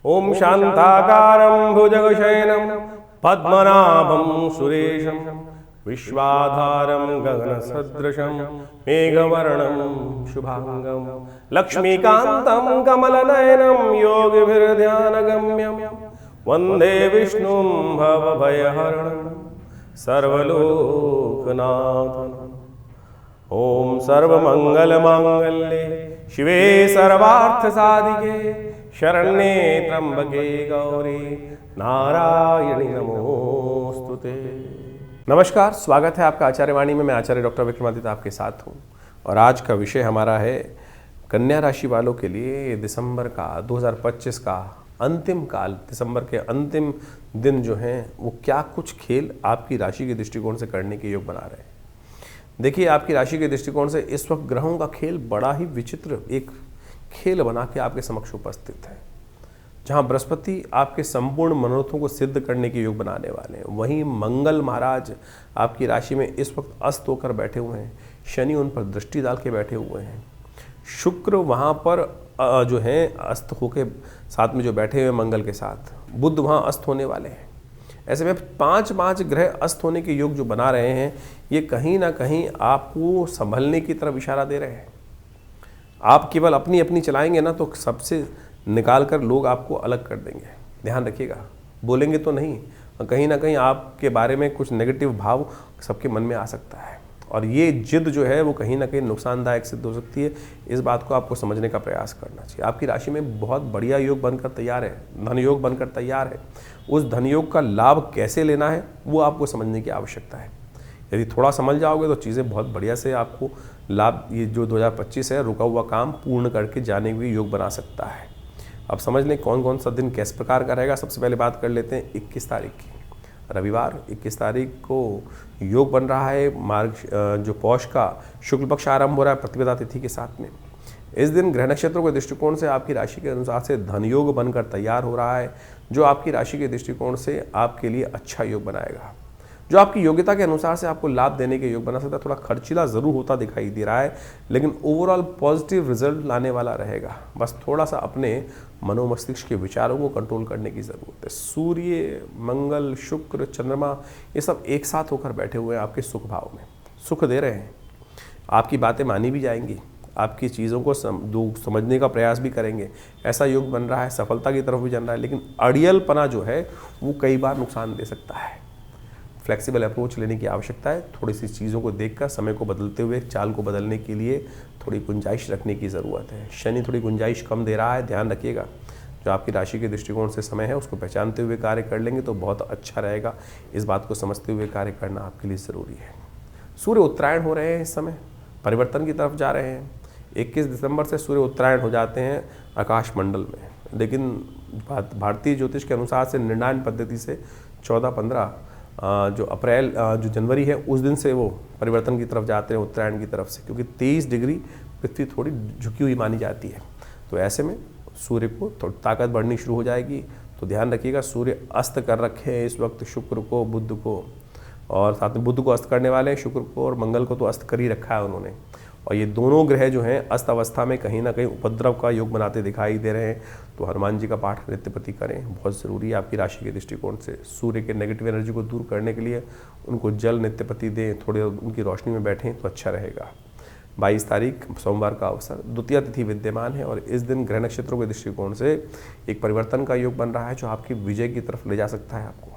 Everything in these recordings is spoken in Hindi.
ओम शांताकारं भुजगशयनं पद्मनाभं सुरेशं विश्वाधारं गगनसदृशं मेघवर्णं शुभांगं लक्ष्मीकान्तं कमलनयनं योगिभिर्ध्यानगम्यं वन्दे विष्णुं भवभयहरणं सर्वलोकनाथम्। ओम सर्वमंगलमांगल्ये शिवे सर्वार्थसाधिके शरण्ये त्र्यंबके गौरी नारायणी नमोस्तुते। नमस्कार, स्वागत है आपका आचार्यवाणी में। मैं आचार्य डॉक्टर विक्रमादित्य आपके साथ हूँ और आज का विषय हमारा है कन्या राशि वालों के लिए दिसंबर का 2025 का अंतिम काल, दिसंबर के अंतिम दिन जो हैं वो क्या कुछ खेल आपकी राशि के दृष्टिकोण से करने के योग बना रहे हैं। देखिए, आपकी राशि के दृष्टिकोण से इस वक्त ग्रहों का खेल बड़ा ही विचित्र एक खेल बना के आपके समक्ष उपस्थित है। जहां बृहस्पति आपके संपूर्ण मनोरथों को सिद्ध करने के योग बनाने वाले हैं, वहीं मंगल महाराज आपकी राशि में इस वक्त अस्त होकर बैठे हुए हैं। शनि उन पर दृष्टि डाल के बैठे हुए हैं। शुक्र वहां पर जो है अस्त होके साथ में जो बैठे हुए मंगल के साथ, बुध वहां अस्त होने वाले हैं। ऐसे में पांच ग्रह अस्त होने के योग जो बना रहे हैं, ये कहीं ना कहीं आपको संभलने की तरफ इशारा दे रहे हैं। आप केवल अपनी अपनी चलाएंगे ना तो सबसे निकाल कर लोग आपको अलग कर देंगे। ध्यान रखिएगा, बोलेंगे तो नहीं, कहीं ना कहीं आपके बारे में कुछ नेगेटिव भाव सबके मन में आ सकता है और ये जिद जो है वो कहीं ना कहीं नुकसानदायक सिद्ध हो सकती है। इस बात को आपको समझने का प्रयास करना चाहिए। आपकी राशि में बहुत बढ़िया योग बनकर तैयार है, धन योग बनकर तैयार है। उस धन योग का लाभ कैसे लेना है वो आपको समझने की आवश्यकता है। यदि थोड़ा समझ जाओगे तो चीज़ें बहुत बढ़िया से आपको लाभ, ये जो 2025 है, रुका हुआ काम पूर्ण करके जाने के युग बना सकता है। अब समझ लें कौन कौन सा दिन किस प्रकार का रहेगा। सबसे पहले बात कर लेते हैं 21 तारीख की, रविवार 21 तारीख को योग बन रहा है। मार्ग जो पौष का शुक्ल पक्ष आरंभ हो रहा है प्रतिपदा तिथि के साथ में। इस दिन ग्रह नक्षत्रों के दृष्टिकोण से आपकी राशि के अनुसार से धन योग बनकर तैयार हो रहा है, जो आपकी राशि के दृष्टिकोण से आपके लिए अच्छा योग बनाएगा, जो आपकी योग्यता के अनुसार से आपको लाभ देने के योग बना सकता है। थोड़ा खर्चीला जरूर होता दिखाई दे रहा है, लेकिन ओवरऑल पॉजिटिव रिजल्ट लाने वाला रहेगा। बस थोड़ा सा अपने मनोमस्तिष्क के विचारों को कंट्रोल करने की ज़रूरत है। सूर्य, मंगल, शुक्र, चंद्रमा ये सब एक साथ होकर बैठे हुए हैं आपके सुख भाव में, सुख दे रहे हैं। आपकी बातें मानी भी जाएंगी, आपकी चीज़ों को समझने का प्रयास भी करेंगे। ऐसा योग बन रहा है, सफलता की तरफ भी जन रहा है, लेकिन अड़ियलपना जो है वो कई बार नुकसान दे सकता है। फ्लेक्सिबल अप्रोच लेने की आवश्यकता है। थोड़ी सी चीज़ों को देखकर समय को बदलते हुए चाल को बदलने के लिए थोड़ी गुंजाइश रखने की ज़रूरत है। शनि थोड़ी गुंजाइश कम दे रहा है, ध्यान रखिएगा। जो आपकी राशि के दृष्टिकोण से समय है उसको पहचानते हुए कार्य कर लेंगे तो बहुत अच्छा रहेगा। इस बात को समझते हुए कार्य करना आपके लिए ज़रूरी है। सूर्य उत्तरायण हो रहे हैं, इस समय परिवर्तन की तरफ जा रहे हैं। 21 दिसंबर से सूर्य उत्तरायण हो जाते हैं आकाश मंडल में, लेकिन भारतीय ज्योतिष के अनुसार से निर्णायन पद्धति से 14-15 जो अप्रैल जो जनवरी है उस दिन से वो परिवर्तन की तरफ जाते हैं, उत्तरायण की तरफ से, क्योंकि 23 डिग्री पृथ्वी थोड़ी झुकी हुई मानी जाती है। तो ऐसे में सूर्य को थोड़ी ताकत बढ़नी शुरू हो जाएगी। तो ध्यान रखिएगा, सूर्य अस्त कर रखे हैं इस वक्त शुक्र को, बुध को, और साथ में बुध को अस्त करने वाले हैं, शुक्र को और मंगल को तो अस्त कर ही रखा है उन्होंने। और ये दोनों ग्रह जो हैं अस्त अवस्था में कहीं ना कहीं उपद्रव का योग बनाते दिखाई दे रहे हैं। तो हनुमान जी का पाठ नित्य प्रति करें, बहुत ज़रूरी है आपकी राशि के दृष्टिकोण से। सूर्य के नेगेटिव एनर्जी को दूर करने के लिए उनको जल नित्य प्रति दें, थोड़े उनकी रोशनी में बैठें तो अच्छा रहेगा। 22 तारीख सोमवार का अवसर, द्वितीया तिथि विद्यमान है और इस दिन ग्रह नक्षत्रों के दृष्टिकोण से एक परिवर्तन का योग बन रहा है जो आपकी विजय की तरफ ले जा सकता है। आपको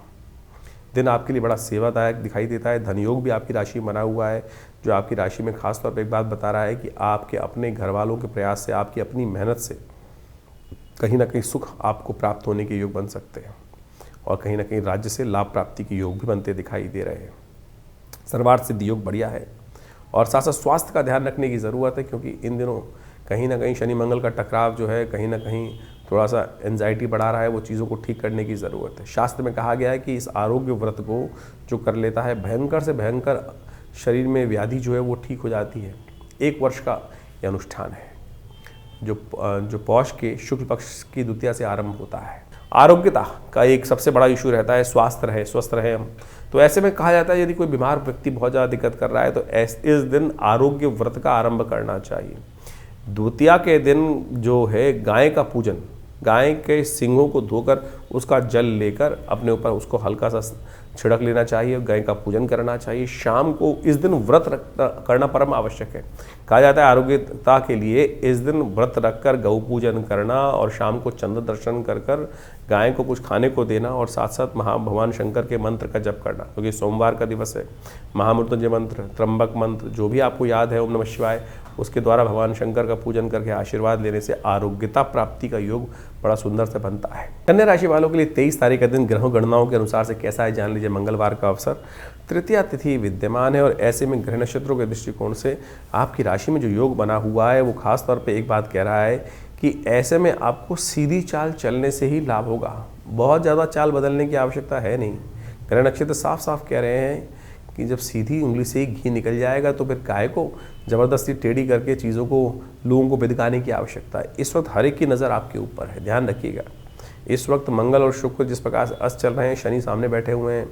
दिन आपके लिए बड़ा सेवादायक दिखाई देता है। धन योग भी आपकी राशि में बना हुआ है, जो आपकी राशि में खास तौर पर एक बात बता रहा है कि आपके अपने घर वालों के प्रयास से, आपकी अपनी मेहनत से कहीं ना कहीं सुख आपको प्राप्त होने के योग बन सकते हैं और कहीं ना कहीं राज्य से लाभ प्राप्ति के योग भी बनते दिखाई दे रहे हैं। सर्वार्थ सिद्धि योग बढ़िया है और साथ साथ स्वास्थ्य का ध्यान रखने की ज़रूरत है, क्योंकि इन दिनों कहीं ना कहीं शनि मंगल का टकराव जो है कहीं ना कहीं थोड़ा सा एंजाइटी बढ़ा रहा है। वो चीज़ों को ठीक करने की ज़रूरत है। शास्त्र में कहा गया है कि इस आरोग्य व्रत को जो कर लेता है, भयंकर से भयंकर शरीर में व्याधि जो है वो ठीक हो जाती है। 1 वर्ष का ये अनुष्ठान है जो पौष के शुक्ल पक्ष की द्वितीया से आरंभ होता है। आरोग्यता का एक सबसे बड़ा इशू रहता है, स्वास्थ्य रहे, स्वस्थ रहे हम। तो ऐसे में कहा जाता है यदि कोई बीमार व्यक्ति बहुत ज़्यादा दिक्कत कर रहा है तो इस दिन आरोग्य व्रत का आरंभ करना चाहिए। द्वितीया के दिन जो है गाय का पूजन गाय के सींगों को धोकर उसका जल लेकर अपने ऊपर उसको हल्का सा छिड़क लेना चाहिए, गाय का पूजन करना चाहिए। शाम को इस दिन व्रत करना परम आवश्यक है। कहा जाता है आरोग्यता के लिए इस दिन व्रत रखकर गौ पूजन करना और शाम को चंद्र दर्शन कर कर गाय को कुछ खाने को देना और साथ साथ भगवान शंकर के मंत्र का जप करना, क्योंकि सोमवार का दिवस है। महामृत्युंजय मंत्र, त्र्यंबक मंत्र जो भी आपको याद है, ओम नमः शिवाय, उसके द्वारा भगवान शंकर का पूजन करके आशीर्वाद लेने से आरोग्यता प्राप्ति का योग बड़ा सुंदर से बनता है। कन्या राशि वालों के लिए 23 तारीख का दिन ग्रहों गणनाओं के अनुसार से कैसा है जान लीजिए। मंगलवार का अवसर, तृतीया तिथि विद्यमान है और ऐसे में ग्रह नक्षत्रों के दृष्टिकोण से आपकी राशि में जो योग बना हुआ है वो खास तौर पे एक बात कह रहा है कि ऐसे में आपको सीधी चाल चलने से ही लाभ होगा। बहुत ज़्यादा चाल बदलने की आवश्यकता है नहीं। ग्रह नक्षत्र साफ साफ कह रहे हैं कि जब सीधी उंगली से ही घी निकल जाएगा तो फिर काय को ज़बरदस्ती टेढ़ी करके चीज़ों को, लोगों को बिदकाने की आवश्यकता है। इस वक्त हर एक की नज़र आपके ऊपर है, ध्यान रखिएगा। इस वक्त मंगल और शुक्र जिस प्रकार से अस्त चल रहे हैं, शनि सामने बैठे हुए हैं,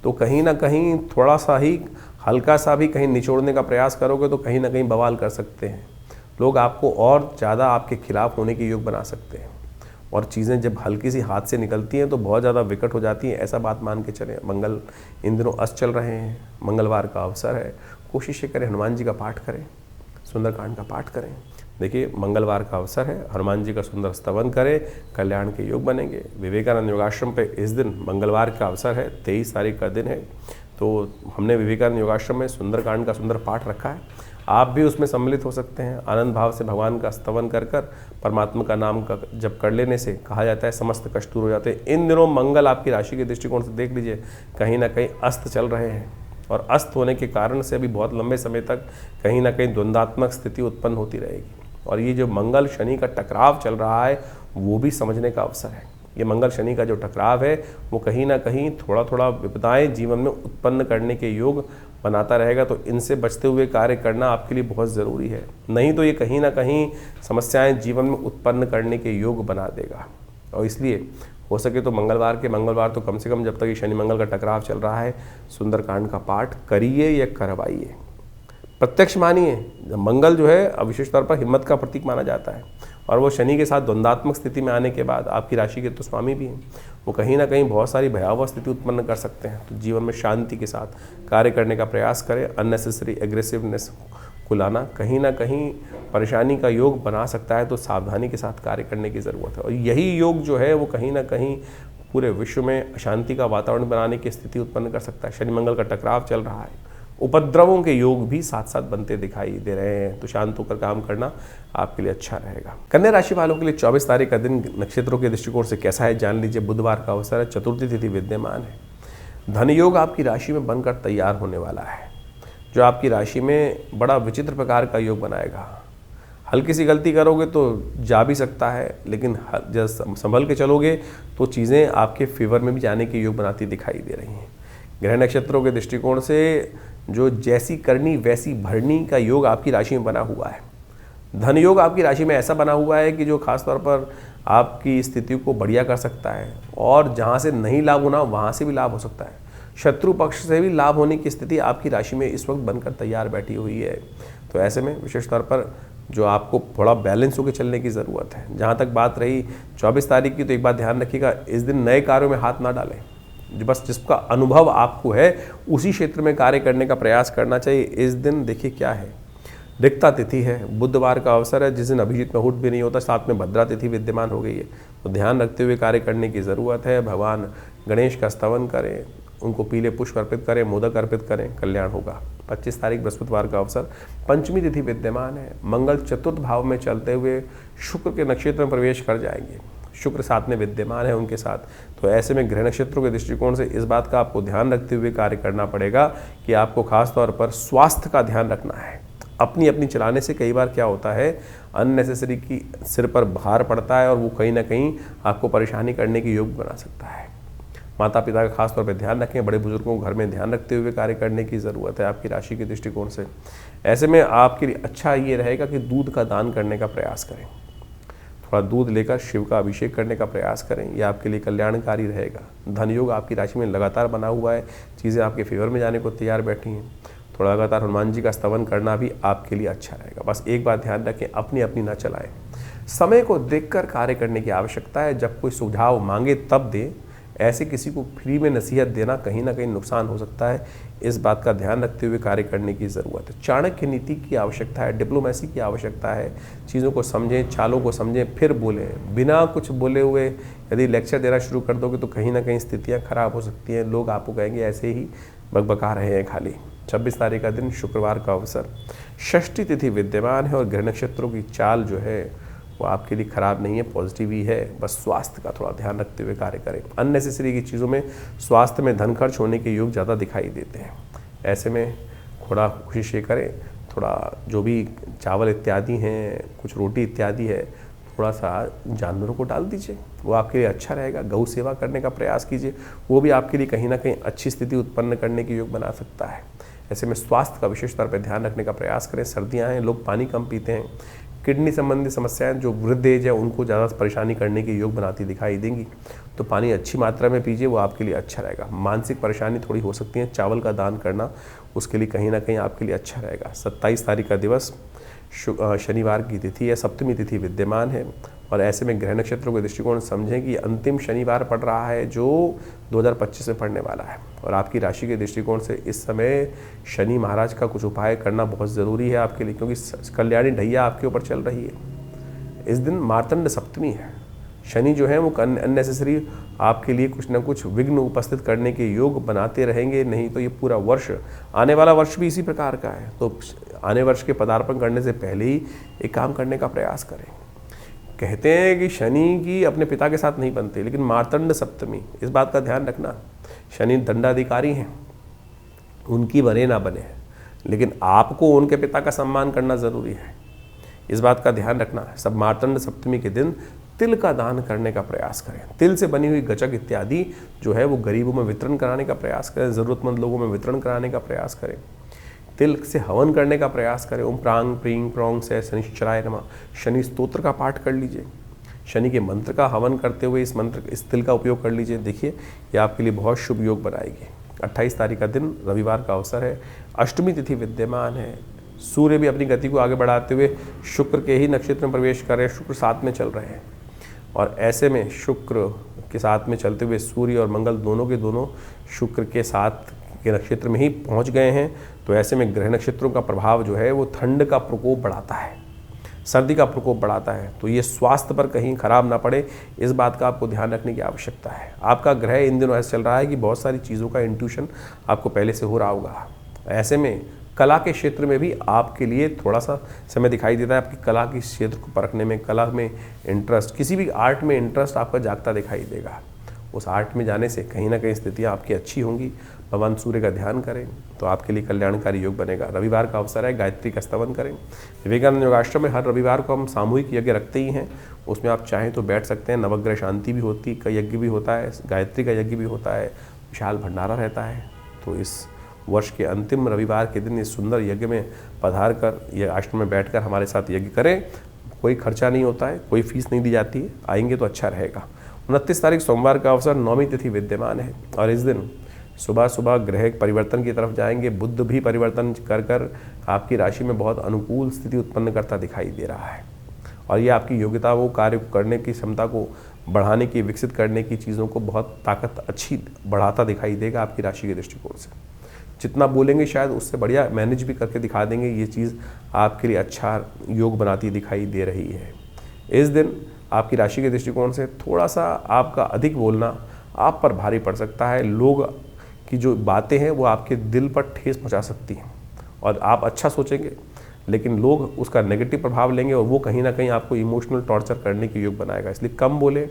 तो कहीं ना कहीं थोड़ा सा ही हल्का सा भी कहीं निचोड़ने का प्रयास करोगे तो कहीं ना कहीं बवाल कर सकते हैं। लोग आपको और ज़्यादा आपके खिलाफ होने के योग बना सकते हैं और चीज़ें जब हल्की सी हाथ से निकलती हैं तो बहुत ज़्यादा विकट हो जाती हैं, ऐसा बात मान के चलें। मंगल इन दिनों अस्त चल रहे हैं, मंगलवार का अवसर है, कोशिश करें हनुमान जी का पाठ करें, सुंदरकांड का पाठ करें। देखिए मंगलवार का अवसर है, हनुमान जी का सुंदर स्तवन करें, कल्याण के योग बनेंगे। विवेकानंद योगाश्रम पे इस दिन मंगलवार का अवसर है, 23 तारीख का दिन है, तो हमने विवेकानंद योगाश्रम में सुंदरकांड का सुंदर पाठ रखा है। आप भी उसमें सम्मिलित हो सकते हैं। आनंद भाव से भगवान का स्तवन कर कर परमात्मा का नाम का जप कर लेने से कहा जाता है समस्त कष्ट दूर हो जाते हैं। इन दिनों मंगल आपकी राशि के दृष्टिकोण से देख लीजिए कहीं ना कहीं अस्त चल रहे हैं और अस्त होने के कारण से अभी बहुत लंबे समय तक कहीं ना कहीं द्वंद्वात्मक स्थिति उत्पन्न होती रहेगी। और ये जो मंगल शनि का टकराव चल रहा है वो भी समझने का अवसर है। ये मंगल शनि का जो टकराव है वो कहीं ना कहीं थोड़ा थोड़ा विपदाएं जीवन में उत्पन्न करने के योग बनाता रहेगा, तो इनसे बचते हुए कार्य करना आपके लिए बहुत ज़रूरी है। नहीं तो ये कहीं ना कहीं समस्याएं जीवन में उत्पन्न करने के योग बना देगा। और इसलिए हो सके तो मंगलवार तो कम से कम जब तक ये शनि मंगल का टकराव चल रहा है सुंदरकांड का पाठ करिए या करवाइए, प्रत्यक्ष मानिए। मंगल जो है विशेष तौर पर हिम्मत का प्रतीक माना जाता है और वो शनि के साथ द्वंद्वात्मक स्थिति में आने के बाद आपकी राशि के तो स्वामी भी हैं, वो कहीं ना कहीं बहुत सारी भयावह स्थिति उत्पन्न कर सकते हैं। तो जीवन में शांति के साथ कार्य करने का प्रयास करें। अननेसेसरी एग्रेसिवनेस को लाना कहीं ना कहीं परेशानी का योग बना सकता है, तो सावधानी के साथ कार्य करने की ज़रूरत है। और यही योग जो है वो कहीं ना कहीं पूरे विश्व में अशांति का वातावरण बनाने की स्थिति उत्पन्न कर सकता है। शनि मंगल का टकराव चल रहा है, उपद्रवों के योग भी साथ साथ बनते दिखाई दे रहे हैं, तो शांत होकर काम करना आपके लिए अच्छा रहेगा। कन्या राशि वालों के लिए 24 तारीख का दिन नक्षत्रों के दृष्टिकोण से कैसा है जान लीजिए। बुधवार का अवसर है, चतुर्थी तिथि विद्यमान है। धन योग आपकी राशि में बनकर तैयार होने वाला है, जो आपकी राशि में बड़ा विचित्र प्रकार का योग बनाएगा। हल्की सी गलती करोगे तो जा भी सकता है, लेकिन जब संभल के चलोगे तो चीज़ें आपके फेवर में भी जाने के योग बनाती दिखाई दे रही हैं। ग्रह नक्षत्रों के दृष्टिकोण से जो जैसी करनी वैसी भरनी का योग आपकी राशि में बना हुआ है। धन योग आपकी राशि में ऐसा बना हुआ है कि जो खास तौर पर आपकी स्थिति को बढ़िया कर सकता है और जहाँ से नहीं लाभ होना वहाँ से भी लाभ हो सकता है। शत्रु पक्ष से भी लाभ होने की स्थिति आपकी राशि में इस वक्त बनकर तैयार बैठी हुई है। तो ऐसे में विशेष तौर पर जो आपको थोड़ा बैलेंस होकर चलने की ज़रूरत है। जहाँ तक बात रही 24 तारीख की, तो एक बात ध्यान रखिएगा, इस दिन नए कार्यों में हाथ ना डालें। बस जिसका अनुभव आपको है उसी क्षेत्र में कार्य करने का प्रयास करना चाहिए। इस दिन देखिए क्या है, रिक्ता तिथि है, बुधवार का अवसर है, जिस दिन अभिजीत मुहूर्त भी नहीं होता, साथ में भद्रा तिथि विद्यमान हो गई है, तो ध्यान रखते हुए कार्य करने की ज़रूरत है। भगवान गणेश का स्तवन करें, उनको पीले पुष्प अर्पित करें, मोदक अर्पित करें, कल्याण होगा। 25 तारीख बृहस्पतिवार का अवसर, पंचमी तिथि विद्यमान है। मंगल चतुर्थ भाव में चलते हुए शुक्र के नक्षत्र में प्रवेश कर जाएंगे, शुक्र साथ में विद्यमान है उनके साथ। तो ऐसे में ग्रह नक्षत्रों के दृष्टिकोण से इस बात का आपको ध्यान रखते हुए कार्य करना पड़ेगा कि आपको खास तौर पर स्वास्थ्य का ध्यान रखना है। अपनी चलाने से कई बार क्या होता है, अननेसेसरी की सिर पर भार पड़ता है और वो कहीं ना कहीं आपको परेशानी करने के योग बना सकता है। माता पिता का खास तौर पर ध्यान रखें, बड़े बुजुर्गों को घर में ध्यान रखते हुए कार्य करने की ज़रूरत है आपकी राशि के दृष्टिकोण से। ऐसे में आपके लिए अच्छा ये रहेगा कि दूध का दान करने का प्रयास करें, थोड़ा दूध लेकर शिव का अभिषेक करने का प्रयास करें, यह आपके लिए कल्याणकारी रहेगा। धन योग आपकी राशि में लगातार बना हुआ है, चीज़ें आपके फेवर में जाने को तैयार बैठी हैं, थोड़ा लगातार हनुमान जी का स्तवन करना भी आपके लिए अच्छा रहेगा। बस एक बात ध्यान रखें, अपनी ना चलाएं। समय को देखकर कार्य करने की आवश्यकता है। जब कोई सुझाव मांगे तब दे, ऐसे किसी को फ्री में नसीहत देना कहीं ना कहीं नुकसान हो सकता है। इस बात का ध्यान रखते हुए कार्य करने की ज़रूरत है। चाणक्य नीति की आवश्यकता है, डिप्लोमेसी की आवश्यकता है। चीज़ों को समझें, चालों को समझें, फिर बोलें। बिना कुछ बोले हुए यदि लेक्चर देना शुरू कर दोगे तो कहीं ना कहीं स्थितियाँ खराब हो सकती हैं। लोग आपको कहेंगे ऐसे ही बकबका रहे हैं खाली। 26 तारीख का दिन शुक्रवार का अवसर, षष्ठी तिथि विद्यमान है और ग्रह नक्षत्रों की चाल जो है वो आपके लिए खराब नहीं है, पॉजिटिव ही है। बस स्वास्थ्य का थोड़ा ध्यान रखते हुए कार्य करें। अननेसेसरी की चीज़ों में, स्वास्थ्य में धन खर्च होने के योग ज़्यादा दिखाई देते हैं। ऐसे में थोड़ा कोशिश ये करें, थोड़ा जो भी चावल इत्यादि हैं, कुछ रोटी इत्यादि है, थोड़ा सा जानवरों को डाल दीजिए, वो आपके लिए अच्छा रहेगा। गौ सेवा करने का प्रयास कीजिए, वो भी आपके लिए कहीं ना कहीं अच्छी स्थिति उत्पन्न करने के योग बना सकता है। ऐसे में स्वास्थ्य का विशेष तौर पर ध्यान रखने का प्रयास करें। सर्दियाँ हैं, लोग पानी कम पीते हैं। किडनी संबंधी समस्याएं जो वृद्ध एज है उनको ज़्यादा परेशानी करने के योग बनाती दिखाई देंगी, तो पानी अच्छी मात्रा में पीजिए, वो आपके लिए अच्छा रहेगा। मानसिक परेशानी थोड़ी हो सकती है, चावल का दान करना उसके लिए कहीं ना कहीं आपके लिए अच्छा रहेगा। 27 तारीख का दिवस शनिवार की तिथि है, सप्तमी तिथि विद्यमान है और ऐसे में ग्रह नक्षत्रों के दृष्टिकोण समझें कि अंतिम शनिवार पड़ रहा है जो 2025 में पड़ने वाला है। और आपकी राशि के दृष्टिकोण से इस समय शनि महाराज का कुछ उपाय करना बहुत ज़रूरी है आपके लिए, क्योंकि कल्याणी ढैया आपके ऊपर चल रही है। इस दिन मार्तंड सप्तमी है। शनि जो है वो अननेसेसरी आपके लिए कुछ ना कुछ विघ्न उपस्थित करने के योग बनाते रहेंगे। नहीं तो ये पूरा वर्ष, आने वाला वर्ष भी इसी प्रकार का है। तो आने वर्ष के पदार्पण करने से पहले ही एक काम करने का प्रयास करें। कहते हैं कि शनि की अपने पिता के साथ नहीं बनते, लेकिन मार्तंड सप्तमी, इस बात का ध्यान रखना। शनि दंडाधिकारी हैं, उनकी बने ना बने, लेकिन आपको उनके पिता का सम्मान करना ज़रूरी है, इस बात का ध्यान रखना। सब मार्तंड सप्तमी के दिन तिल का दान करने का प्रयास करें। तिल से बनी हुई गचक इत्यादि जो है वो गरीबों में वितरण कराने का प्रयास करें, ज़रूरतमंद लोगों में वितरण कराने का प्रयास करें। तिल से हवन करने का प्रयास करें। ओम प्रांग प्रींग प्रोंग से शनिश्चराय नमः शनि स्तोत्र का पाठ कर लीजिए। शनि के मंत्र का हवन करते हुए इस तिल का उपयोग कर लीजिए। देखिए ये आपके लिए बहुत शुभ योग बनाएगी। 28 तारीख का दिन रविवार का अवसर है, अष्टमी तिथि विद्यमान है। सूर्य भी अपनी गति को आगे बढ़ाते हुए शुक्र के ही नक्षत्र में प्रवेश कर रहे हैं। शुक्र साथ में चल रहे हैं और ऐसे में शुक्र के साथ में चलते हुए सूर्य और मंगल दोनों के दोनों शुक्र के साथ के नक्षत्र में ही पहुंच गए हैं। तो ऐसे में ग्रह नक्षत्रों का प्रभाव जो है वो ठंड का प्रकोप बढ़ाता है, सर्दी का प्रकोप बढ़ाता है। तो ये स्वास्थ्य पर कहीं खराब ना पड़े, इस बात का आपको ध्यान रखने की आवश्यकता है। आपका ग्रह इन दिनों ऐसा चल रहा है कि बहुत सारी चीज़ों का इंट्यूशन आपको पहले से हो रहा होगा। ऐसे में कला के क्षेत्र में भी आपके लिए थोड़ा सा समय दिखाई देता है। आपकी कला के क्षेत्र को परखने में, कला में इंटरेस्ट, किसी भी आर्ट में इंटरेस्ट आपका जागता दिखाई देगा। उस आर्ट में जाने से कहीं ना कहीं स्थितियाँ आपकी अच्छी होंगी। भगवान सूर्य का ध्यान करें तो आपके लिए कल्याणकारी योग बनेगा। रविवार का अवसर है, गायत्री का स्तवन करें। विवेकानंद योगाश्रम में हर रविवार को हम सामूहिक यज्ञ रखते ही हैं, उसमें आप चाहें तो बैठ सकते हैं। नवग्रह शांति भी होती का यज्ञ भी होता है, गायत्री का यज्ञ भी होता है, विशाल भंडारा रहता है। तो इस वर्ष के अंतिम रविवार के दिन इस सुंदर यज्ञ में पधार कर यह आश्रम में बैठकर हमारे साथ यज्ञ करें। कोई खर्चा नहीं होता है, कोई फीस नहीं दी जाती है, आएंगे तो अच्छा रहेगा। 29 तारीख सोमवार का अवसर, नौमी तिथि विद्यमान है और इस दिन सुबह सुबह ग्रह परिवर्तन की तरफ जाएंगे। बुध भी परिवर्तन कर कर आपकी राशि में बहुत अनुकूल स्थिति उत्पन्न करता दिखाई दे रहा है और ये आपकी योग्यता, वो कार्य करने की क्षमता को बढ़ाने की, विकसित करने की चीज़ों को बहुत ताकत अच्छी बढ़ाता दिखाई देगा आपकी राशि के दृष्टिकोण से। जितना बोलेंगे शायद उससे बढ़िया मैनेज भी करके दिखा देंगे। ये चीज़ आपके लिए अच्छा योग बनाती दिखाई दे रही है। इस दिन आपकी राशि के दृष्टिकोण से थोड़ा सा आपका अधिक बोलना आप पर भारी पड़ सकता है। लोग की जो बातें हैं वो आपके दिल पर ठेस पहुंचा सकती हैं और आप अच्छा सोचेंगे लेकिन लोग उसका नेगेटिव प्रभाव लेंगे और वो कहीं ना कहीं आपको इमोशनल टॉर्चर करने के योग बनाएगा। इसलिए कम बोले,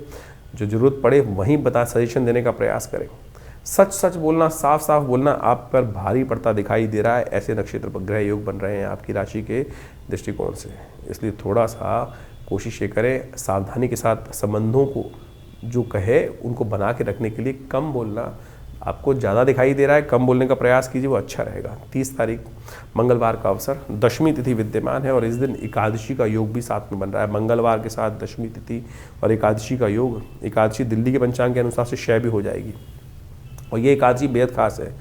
जो ज़रूरत पड़े वहीं सजेशन देने का प्रयास करें। सच सच बोलना, साफ साफ बोलना आप पर भारी पड़ता दिखाई दे रहा है। ऐसे नक्षत्र पर ग्रह योग बन रहे हैं आपकी राशि के दृष्टिकोण से, इसलिए थोड़ा सा कोशिश ये करें सावधानी के साथ संबंधों को जो कहे उनको बना के रखने के लिए कम बोलना आपको ज़्यादा दिखाई दे रहा है। कम बोलने का प्रयास कीजिए, वो अच्छा रहेगा। 30 तारीख मंगलवार का अवसर, दशमी तिथि विद्यमान है और इस दिन एकादशी का योग भी साथ में बन रहा है। मंगलवार के साथ दशमी तिथि और एकादशी का योग। एकादशी दिल्ली के पंचांग के अनुसार से क्षय भी हो जाएगी। और ये एकादशी बेहद खास है।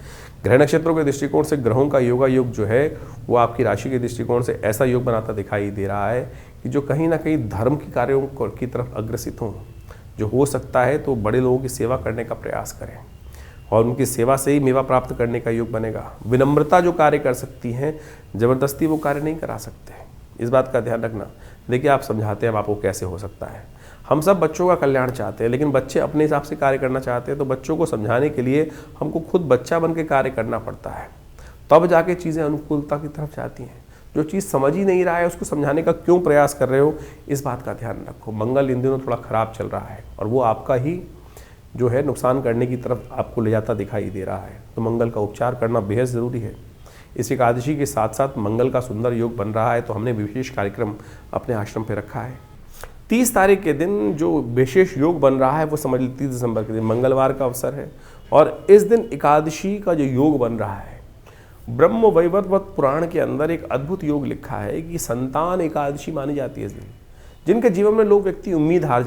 ग्रह नक्षत्रों के दृष्टिकोण से ग्रहों का योगा योग जो है वो आपकी राशि के दृष्टिकोण से ऐसा योग बनाता दिखाई दे रहा है कि जो कहीं ना कहीं धर्म के कार्यों की तरफ अग्रसित हों। जो हो सकता है तो बड़े लोगों की सेवा करने का प्रयास करें और उनकी सेवा से ही मेवा प्राप्त करने का योग बनेगा। विनम्रता जो कार्य कर सकती हैं, जबरदस्ती वो कार्य नहीं करा सकते, इस बात का ध्यान रखना। देखिए आप समझाते हैं आपको कैसे हो सकता है। हम सब बच्चों का कल्याण चाहते हैं, लेकिन बच्चे अपने हिसाब से कार्य करना चाहते हैं, तो बच्चों को समझाने के लिए हमको खुद बच्चा बन के कार्य करना पड़ता है, तब जाके चीज़ें अनुकूलता की तरफ जाती हैं। जो चीज़ समझ ही नहीं रहा है उसको समझाने का क्यों प्रयास कर रहे हो, इस बात का ध्यान रखो। मंगल इन दिनों थोड़ा खराब चल रहा है और वो आपका ही जो है नुकसान करने की तरफ आपको ले जाता दिखाई दे रहा है, तो मंगल का उपचार करना बेहद ज़रूरी है। इस एकादशी के साथ साथ मंगल का सुंदर योग बन रहा है, तो हमने विशेष कार्यक्रम अपने आश्रम पे रखा है। 30 तारीख के दिन जो विशेष योग बन रहा है वो समझ लीजिए 30 दिसंबर के दिन मंगलवार का अवसर है, और इस दिन एकादशी का जो योग बन रहा है, ब्रह्म वैवर्त पुराण के अंदर एक अद्भुत योग लिखा है कि संतान एकादशी मानी जाती है इस दिन। जिनके जीवन में लोग व्यक्ति उम्मीद हार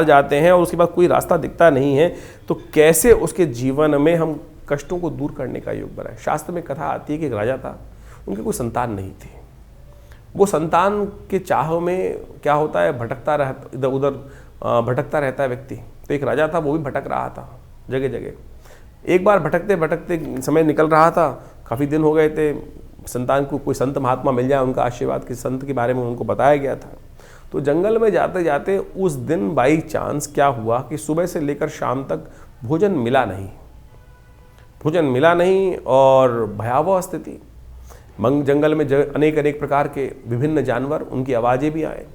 जाते हैं और उसके बाद कोई रास्ता दिखता नहीं है, तो कैसे उसके जीवन में हम कष्टों को दूर करने का योग बनाए। शास्त्र में कथा आती है कि एक राजा था, उनकी कोई संतान नहीं थी। वो संतान के चाह में क्या होता है, इधर उधर भटकता रहता है व्यक्ति। तो एक राजा था, वो भी भटक रहा था जगह जगह। एक बार भटकते भटकते समय निकल रहा था, काफ़ी दिन हो गए थे, संतान को कोई संत महात्मा मिल जाए, उनका आशीर्वाद किस संत के बारे में उनको बताया गया था। तो जंगल में जाते जाते उस दिन बाई चांस क्या हुआ कि सुबह से लेकर शाम तक भोजन मिला नहीं और भयावह स्थिति। जंगल में अनेक प्रकार के विभिन्न जानवर, उनकी आवाज़ें भी आए।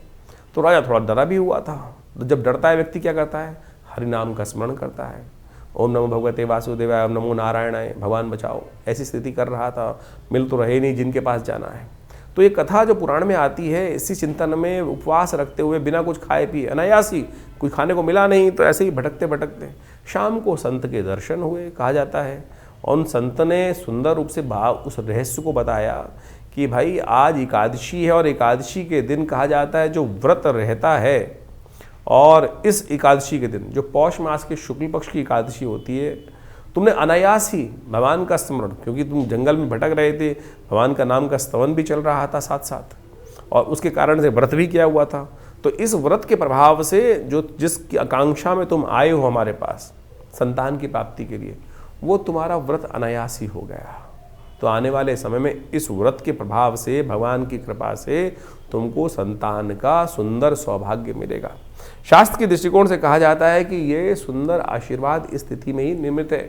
तो राजा थोड़ा डरा भी हुआ था। तो जब डरता है व्यक्ति क्या करता है, हरि नाम का स्मरण करता है, ओम नमो भगवते वासुदेवाय, ओम नमो नारायणाय, भगवान बचाओ, ऐसी स्थिति कर रहा था। मिल तो रहे नहीं जिनके पास जाना है। तो ये कथा जो पुराण में आती है, इसी चिंतन में उपवास रखते हुए बिना कुछ खाए पिए अनायासी, कोई खाने को मिला नहीं तो ऐसे ही भटकते भटकते शाम को संत के दर्शन हुए, कहा जाता है। और उन संत ने सुंदर रूप से उस रहस्य को बताया कि भाई आज एकादशी है और एकादशी के दिन कहा जाता है जो व्रत रहता है, और इस एकादशी के दिन जो पौष मास के शुक्ल पक्ष की एकादशी होती है, तुमने अनायास ही भगवान का स्मरण, क्योंकि तुम जंगल में भटक रहे थे, भगवान का नाम का स्तवन भी चल रहा था साथ साथ, और उसके कारण से व्रत भी किया हुआ था। तो इस व्रत के प्रभाव से जो जिसकी आकांक्षा में तुम आए हो हमारे पास संतान की प्राप्ति के लिए, वो तुम्हारा व्रत अनायास ही हो गया। तो आने वाले समय में इस व्रत के प्रभाव से, भगवान की कृपा से तुमको संतान का सुंदर सौभाग्य मिलेगा। शास्त्र के दृष्टिकोण से कहा जाता है कि ये सुंदर आशीर्वाद इस स्थिति में ही निर्मित है।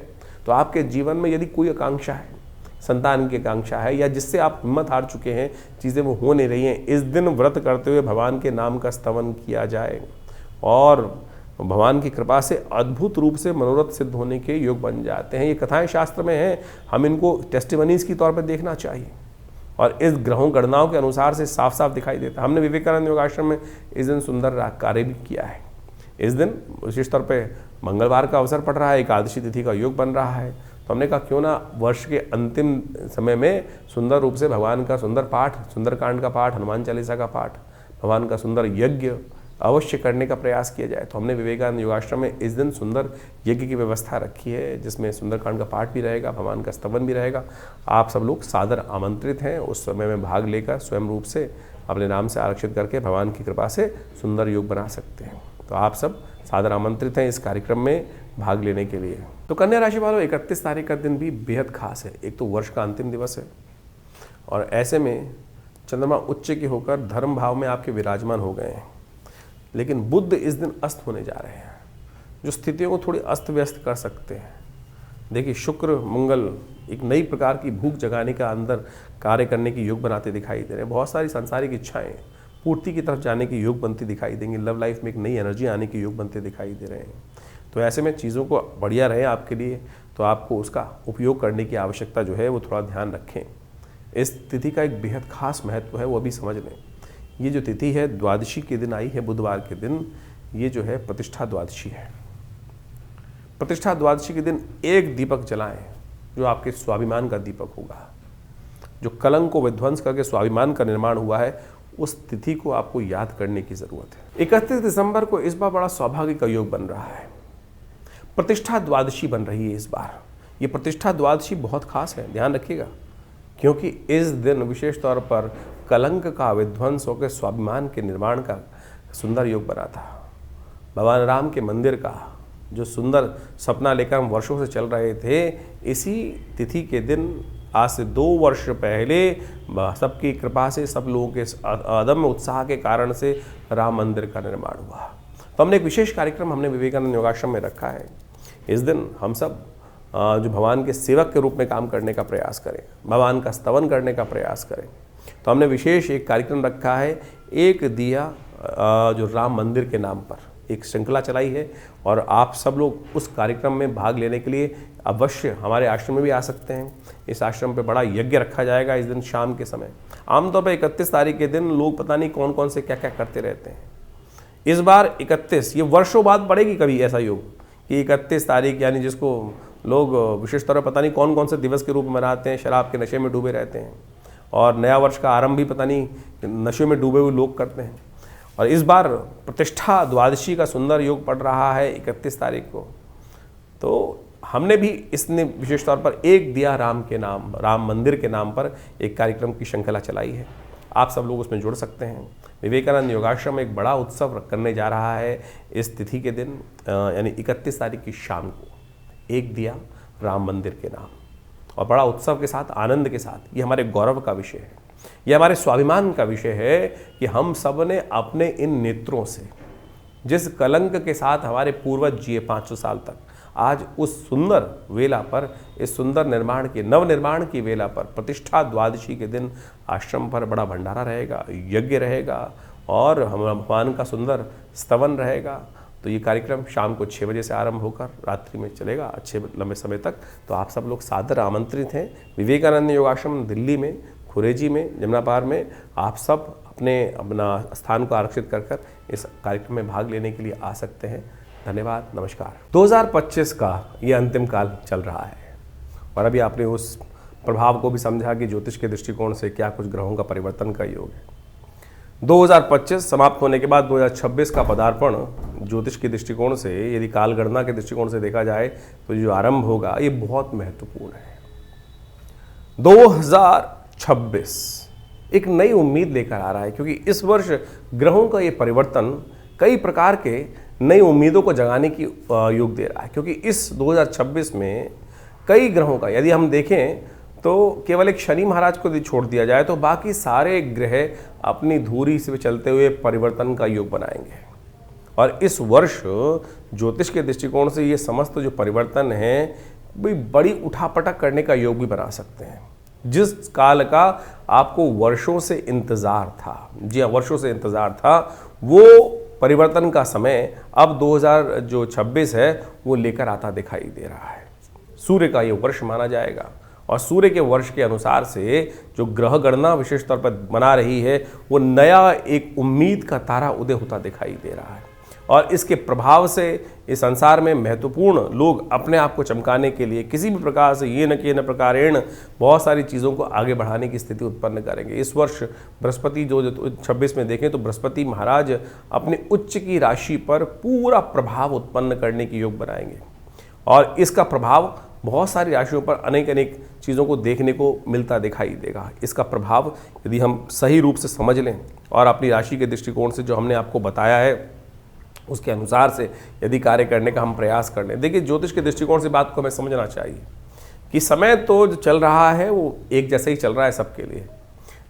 तो आपके जीवन में यदि कोई आकांक्षा है, संतान की आकांक्षा है, या जिससे आप हिम्मत हार चुके हैं, चीज़ें वो हो नहीं रही हैं, इस दिन व्रत करते हुए भगवान के नाम का स्तवन किया जाए और भगवान की कृपा से अद्भुत रूप से मनोरथ सिद्ध होने के योग बन जाते हैं। ये कथाएं शास्त्र में हैं, हम इनको टेस्टिमनीज की तौर पर देखना चाहिए, और इस ग्रहों गणनाओं के अनुसार से साफ साफ दिखाई देता है। हमने विवेकानंद योगाश्रम में इस दिन सुंदर कार्य भी किया है। इस दिन विशेष तौर पे मंगलवार का अवसर पड़ रहा है, एकादशी तिथि का योग बन रहा है, तो हमने कहा क्यों ना वर्ष के अंतिम समय में सुंदर रूप से भगवान का सुंदर पाठ, सुंदरकांड का पाठ, हनुमान चालीसा का पाठ, भगवान का सुंदर यज्ञ अवश्य करने का प्रयास किया जाए। तो हमने विवेकानंद योगाश्रम में इस दिन सुंदर यज्ञ की व्यवस्था रखी है, जिसमें सुंदरकांड का पाठ भी रहेगा, भगवान का स्तवन भी रहेगा। आप सब लोग सादर आमंत्रित हैं उस समय में भाग लेकर स्वयं रूप से अपने नाम से आरक्षित करके भगवान की कृपा से सुंदर योग बना सकते हैं। तो आप सब सादर आमंत्रित हैं इस कार्यक्रम में भाग लेने के लिए। तो कन्या राशि वालों, 31 तारीख का दिन भी बेहद खास है। एक तो वर्ष का अंतिम दिवस है, और ऐसे में चंद्रमा उच्च की होकर धर्म भाव में आपके विराजमान हो गए हैं, लेकिन बुध इस दिन अस्त होने जा रहे हैं, जो स्थितियों को थोड़ी अस्त व्यस्त कर सकते हैं। देखिए शुक्र मंगल एक नई प्रकार की भूख जगाने का अंदर कार्य करने की योग बनाते दिखाई दे रहे हैं। बहुत सारी सांसारिक इच्छाएं पूर्ति की तरफ जाने की योग बनती दिखाई देंगी। लव लाइफ में एक नई एनर्जी आने की योग बनते दिखाई दे रहे हैं। तो ऐसे में चीज़ों को बढ़िया रहे आपके लिए, तो आपको उसका उपयोग करने की आवश्यकता जो है वो थोड़ा ध्यान रखें। इस तिथि का एक बेहद खास महत्व है, वो भी समझ लें। ये जो तिथि है द्वादशी के दिन आई है, बुधवार के दिन, ये जो है प्रतिष्ठा द्वादशी है। प्रतिष्ठा द्वादशी के दिन एक दीपक जलाएं जो आपके स्वाभिमान का दीपक होगा। जो कलंक को विध्वंस करके स्वाभिमान का निर्माण हुआ है, उस तिथि को आपको याद करने की जरूरत है। 31 दिसंबर को इस बार बड़ा सौभाग्य का योग बन रहा है। प्रतिष्ठा द्वादशी बन रही है इस बार। ये प्रतिष्ठा द्वादशी बहुत खास है, ध्यान रखिएगा, क्योंकि इस दिन विशेष तौर पर कलंक का विध्वंस होकर स्वाभिमान के निर्माण का सुंदर योग बना था। भगवान राम के मंदिर का जो सुंदर सपना लेकर हम वर्षों से चल रहे थे, इसी तिथि के दिन आज से 2 वर्ष पहले सबकी कृपा से, सब लोगों के अदम्य उत्साह के कारण से राम मंदिर का निर्माण हुआ। तो हमने एक विशेष कार्यक्रम हमने विवेकानंद योगाश्रम में रखा है। इस दिन हम सब जो भगवान के सेवक के रूप में काम करने का प्रयास करें, भगवान का स्तवन करने का प्रयास करें। तो हमने विशेष एक कार्यक्रम रखा है, एक दिया जो राम मंदिर के नाम पर एक श्रृंखला चलाई है, और आप सब लोग उस कार्यक्रम में भाग लेने के लिए अवश्य हमारे आश्रम में भी आ सकते हैं। इस आश्रम पे बड़ा यज्ञ रखा जाएगा इस दिन शाम के समय। आमतौर पर 31 तारीख के दिन लोग पता नहीं कौन कौन से क्या क्या करते रहते हैं। इस बार 31, ये वर्षों बाद पड़ेगी कभी ऐसा योग कि 31 तारीख, यानी जिसको लोग विशेष तौर पर पता नहीं कौन कौन से दिवस के रूप में मनाते हैं, शराब के नशे में डूबे रहते हैं, और नया वर्ष का आरंभ भी पता नहीं नशे में डूबे हुए लोग करते हैं। और इस बार प्रतिष्ठा द्वादशी का सुंदर योग पड़ रहा है 31 तारीख को। तो हमने भी इसने विशेष तौर पर एक दिया राम के नाम, राम मंदिर के नाम पर एक कार्यक्रम की श्रृंखला चलाई है। आप सब लोग उसमें जुड़ सकते हैं। विवेकानंद योगाश्रम एक बड़ा उत्सव करने जा रहा है इस तिथि के दिन, यानी 31 तारीख की शाम को, एक दिया राम मंदिर के नाम, और बड़ा उत्सव के साथ, आनंद के साथ। ये हमारे गौरव का विषय है, ये हमारे स्वाभिमान का विषय है कि हम सब ने अपने इन नेत्रों से जिस कलंक के साथ हमारे पूर्वज जिए 500 साल तक, आज उस सुंदर वेला पर, इस सुंदर निर्माण के नवनिर्माण की वेला पर, प्रतिष्ठा द्वादशी के दिन आश्रम पर बड़ा भंडारा रहेगा, यज्ञ रहेगा, और हम भगवान का सुंदर स्तवन रहेगा। तो ये कार्यक्रम शाम को 6 बजे से आरंभ होकर रात्रि में चलेगा, अच्छे लंबे समय तक। तो आप सब लोग सादर आमंत्रित हैं। विवेकानंद योगाश्रम दिल्ली में, खुरेजी में, जमुना पार में आप सब अपना स्थान को आरक्षित कर इस कार्यक्रम में भाग लेने के लिए आ सकते हैं। धन्यवाद, नमस्कार। 2025 का ये अंतिम काल चल रहा है, और अभी आपने उस प्रभाव को भी समझा कि ज्योतिष के दृष्टिकोण से क्या कुछ ग्रहों का परिवर्तन का योग है। 2025 समाप्त होने के बाद 2026 का पदार्पण ज्योतिष के दृष्टिकोण से, यदि कालगणना के दृष्टिकोण से देखा जाए तो जो आरंभ होगा ये बहुत महत्वपूर्ण है। 2026 एक नई उम्मीद लेकर आ रहा है, क्योंकि इस वर्ष ग्रहों का ये परिवर्तन कई प्रकार के नई उम्मीदों को जगाने की योग दे रहा है। क्योंकि इस 2026 में कई ग्रहों का, यदि हम देखें तो केवल एक शनि महाराज को यदि छोड़ दिया जाए तो बाकी सारे ग्रह अपनी धुरी से चलते हुए परिवर्तन का योग बनाएंगे। और इस वर्ष ज्योतिष के दृष्टिकोण से ये समस्त जो परिवर्तन है, बड़ी उठापटक करने का योग भी बना सकते हैं। जिस काल का आपको वर्षों से इंतजार था, जी हाँ, वर्षों से इंतजार था, वो परिवर्तन का समय अब 2026 है वो लेकर आता दिखाई दे रहा है। सूर्य का ये वर्ष माना जाएगा, और सूर्य के वर्ष के अनुसार से जो ग्रह गणना विशेष तौर पर बना रही है, वो नया एक उम्मीद का तारा उदय होता दिखाई दे रहा है। और इसके प्रभाव से इस संसार में महत्वपूर्ण लोग अपने आप को चमकाने के लिए किसी भी प्रकार से ये न कि न प्रकारेण बहुत सारी चीज़ों को आगे बढ़ाने की स्थिति उत्पन्न करेंगे। इस वर्ष बृहस्पति जो 26 में देखें तो बृहस्पति महाराज अपनी उच्च की राशि पर पूरा प्रभाव उत्पन्न करने की योग बनाएंगे, और इसका प्रभाव बहुत सारी राशियों पर अनेक अनेक चीज़ों को देखने को मिलता दिखाई देगा। इसका प्रभाव यदि हम सही रूप से समझ लें और अपनी राशि के दृष्टिकोण से जो हमने आपको बताया है उसके अनुसार से यदि कार्य करने का हम प्रयास कर लें। देखिए, ज्योतिष के दृष्टिकोण से बात को हमें समझना चाहिए कि समय तो जो चल रहा है वो एक जैसे ही चल रहा है सबके लिए,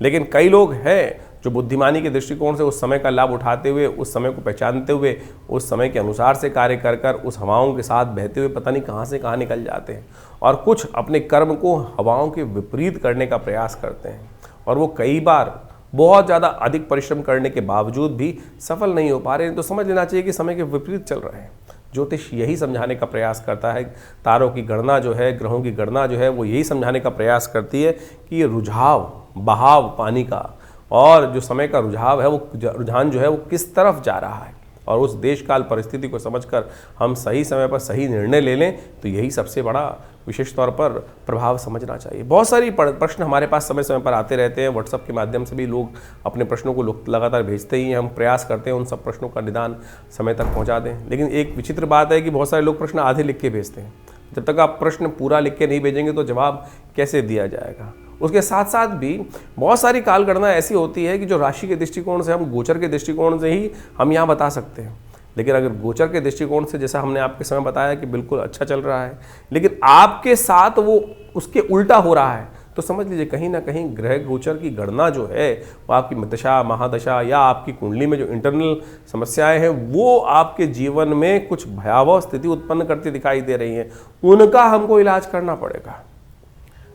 लेकिन कई लोग हैं जो बुद्धिमानी के दृष्टिकोण से उस समय का लाभ उठाते हुए, उस समय को पहचानते हुए, उस समय के अनुसार से कार्य कर कर उस हवाओं के साथ बहते हुए पता नहीं कहाँ से कहाँ निकल जाते हैं, और कुछ अपने कर्म को हवाओं के विपरीत करने का प्रयास करते हैं, और वो कई बार बहुत ज़्यादा अधिक परिश्रम करने के बावजूद भी सफल नहीं हो पा रहे हैं। तो समझ लेना चाहिए कि समय के विपरीत चल रहे हैं। ज्योतिष यही समझाने का प्रयास करता है, तारों की गणना जो है, ग्रहों की गणना जो है, वो यही समझाने का प्रयास करती है कि ये रुझाव, बहाव पानी का, और जो समय का रुझाव है, वो रुझान जो है वो किस तरफ जा रहा है, और उस देश काल परिस्थिति को समझकर हम सही समय पर सही निर्णय ले लें, तो यही सबसे बड़ा विशेष तौर पर प्रभाव समझना चाहिए। बहुत सारी प्रश्न हमारे पास समय समय पर आते रहते हैं, व्हाट्सएप के माध्यम से भी लोग अपने प्रश्नों को लगातार भेजते ही हैं। हम प्रयास करते हैं उन सब प्रश्नों का निदान समय तक पहुंचा दें। लेकिन एक विचित्र बात है कि बहुत सारे लोग प्रश्न आधे लिख के भेजते हैं। जब तक आप प्रश्न पूरा लिख के नहीं भेजेंगे तो जवाब कैसे दिया जाएगा। उसके साथ साथ भी बहुत सारी कालगणना ऐसी होती है कि जो राशि के दृष्टिकोण से, हम गोचर के दृष्टिकोण से ही हम यहाँ बता सकते हैं। लेकिन अगर गोचर के दृष्टिकोण से, जैसा हमने आपके समय बताया कि बिल्कुल अच्छा चल रहा है, लेकिन आपके साथ वो उसके उल्टा हो रहा है, तो समझ लीजिए कहीं ना कहीं ग्रह गोचर की गणना जो है वो आपकी दशा महादशा या आपकी कुंडली में जो इंटरनल समस्याएं हैं वो आपके जीवन में कुछ भयावह स्थिति उत्पन्न करती दिखाई दे रही हैं। उनका हमको इलाज करना पड़ेगा।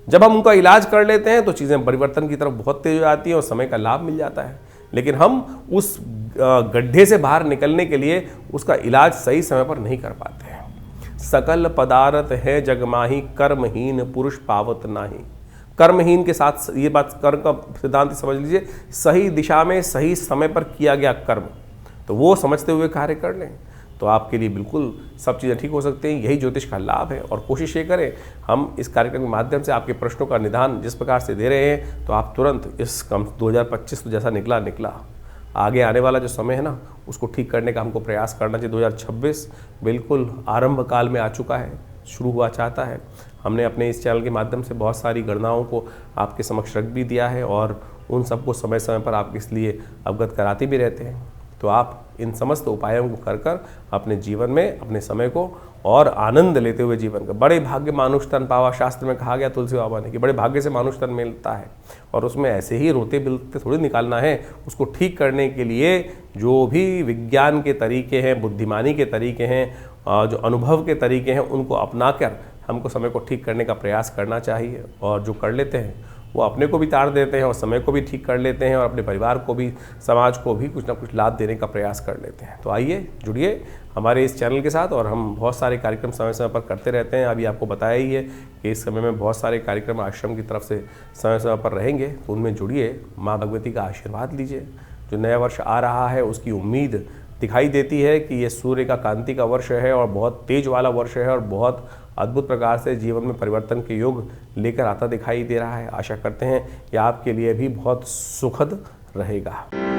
जब हम उनका इलाज कर लेते हैं तो चीज़ें परिवर्तन की तरफ बहुत तेज हो जाती हैं और समय का लाभ मिल जाता है। लेकिन हम उस गड्ढे से बाहर निकलने के लिए उसका इलाज सही समय पर नहीं कर पाते हैं। सकल पदार्थ है जगमाही, कर्महीन पुरुष पावत नाही। कर्महीन के साथ ये बात, कर्म का सिद्धांत समझ लीजिए, सही दिशा में सही समय पर किया गया कर्म, तो वो समझते हुए कार्य कर लें तो आपके लिए बिल्कुल सब चीज़ें ठीक हो सकती हैं। यही ज्योतिष का लाभ है। और कोशिश ये करें हम इस कार्यक्रम के माध्यम से आपके प्रश्नों का निदान जिस प्रकार से दे रहे हैं, तो आप तुरंत इस 2025 तो जैसा निकला, आगे आने वाला जो समय है ना, उसको ठीक करने का हमको प्रयास करना चाहिए। 2026 बिल्कुल आरंभ काल में आ चुका है, शुरू हुआ चाहता है। हमने अपने इस चैनल के माध्यम से बहुत सारी गणनाओं को आपके समक्ष रख भी दिया है और उन सबको समय समय पर आप इसलिए अवगत कराते भी रहते हैं। तो आप इन समस्त उपायों को कर अपने जीवन में अपने समय को और आनंद लेते हुए जीवन का, बड़े भाग्य मानुष तन पावा, शास्त्र में कहा गया तुलसी बाबा ने कि बड़े भाग्य से मानुष तन मिलता है और उसमें ऐसे ही रोते बिलते थोड़ी निकालना है। उसको ठीक करने के लिए जो भी विज्ञान के तरीके हैं, बुद्धिमानी के तरीके हैं, जो अनुभव के तरीके हैं, उनको अपनाकर हमको समय को ठीक करने का प्रयास करना चाहिए। और जो कर लेते हैं वो अपने को भी ताड़ देते हैं और समय को भी ठीक कर लेते हैं और अपने परिवार को भी, समाज को भी कुछ ना कुछ लाभ देने का प्रयास कर लेते हैं। तो आइए जुड़िए हमारे इस चैनल के साथ और हम बहुत सारे कार्यक्रम समय समय पर करते रहते हैं। अभी आपको बताया ही है कि इस समय में बहुत सारे कार्यक्रम आश्रम की तरफ से समय समय पर रहेंगे, तो उनमें जुड़िए, माँ भगवती का आशीर्वाद लीजिए। जो नया वर्ष आ रहा है उसकी उम्मीद दिखाई देती है कि ये सूर्य का कांति का वर्ष है और बहुत तेज वाला वर्ष है और बहुत अद्भुत प्रकार से जीवन में परिवर्तन के योग लेकर आता दिखाई दे रहा है। आशा करते हैं कि आपके लिए भी बहुत सुखद रहेगा।